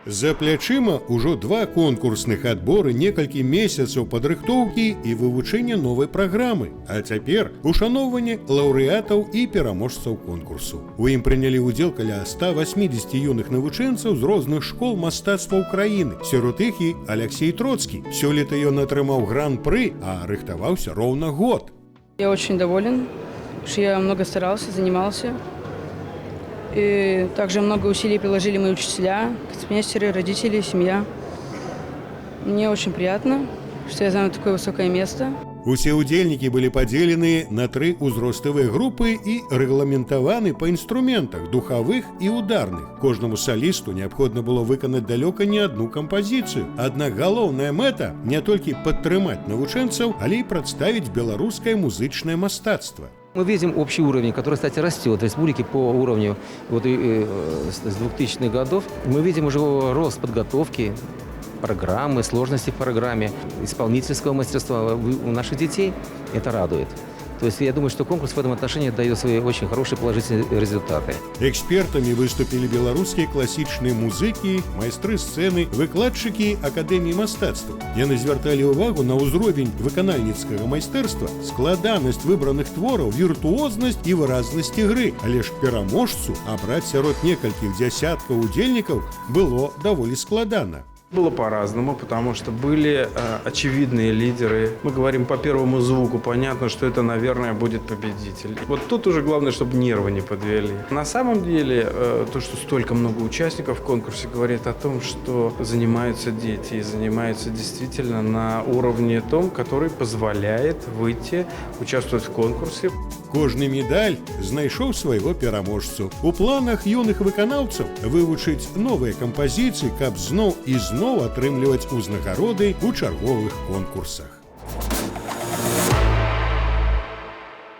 За плячыма ўжо 2 конкурсных адборы, некалькі месяцаў падрыхтоўкі і вывучэння новай праграмы, а цяпер ушаноўванне лаўрэатаў і пераможцаў конкурсу. У ім прынялі ўдзел каля 180 юных навучэнцаў з розных школ мастацтва ўкраіны. Сярод іх і Алексей Троцкі. Сёлета ён атрымаў гран-пры, а рыхтаваўся роўна год. Я очень доволен, что я много старался, занимался. И также много усилий приложили мои учителя, кацмейстеры, родители, семья. Мне очень приятно, что я занял такое высокое место. Усе ўдзельнікі былі падзелены на 3 узроставыя групы і рэгламентаваны па інструментах духавых і ударных. Кожнаму салісту неабходна было выканаць далёка не адну кампазіцыю. Аднак галоўная мэта не толькі падтрымаць навучэнцаў, але і прадставіць беларускае музычнае мастацтва. Мы видим общий уровень, который, кстати, растет в республике по уровню с 2000-х годов. Мы видим уже рост подготовки, программы, сложности в программе, исполнительского мастерства у наших детей. Это радует. То есть я думаю, что конкурс в этом отношении дает свои очень хорошие положительные результаты. Экспертами выступили белорусские классичные музыки, майстры сцены, выкладчики Академии мастацтва. Яны звярталі увагу на ўзровень выканальніцкага майстэрства, складанасць выбраных твораў, віртуознасць і выразнасць ігры. Але ж пераможцу абраць сярод некалькіх дзясяткаў удзельнікаў было даволі складана. Было по-разному, потому что были очевидные лидеры. Мы говорим по первому звуку, понятно, что это, наверное, будет победитель. Вот тут уже главное, чтобы нервы не подвели. На самом деле, то, что столько много участников в конкурсе, говорит о том, что занимаются дети и занимаются действительно на уровне том, который позволяет выйти, участвовать в конкурсе. Кожны медаль знайшоў свайго пераможцу. У планах юных выканаўцаў вывучыць новыя кампазіцыі, каб зноў і зноў атрымліваць узнагароды ў чарговых конкурсах.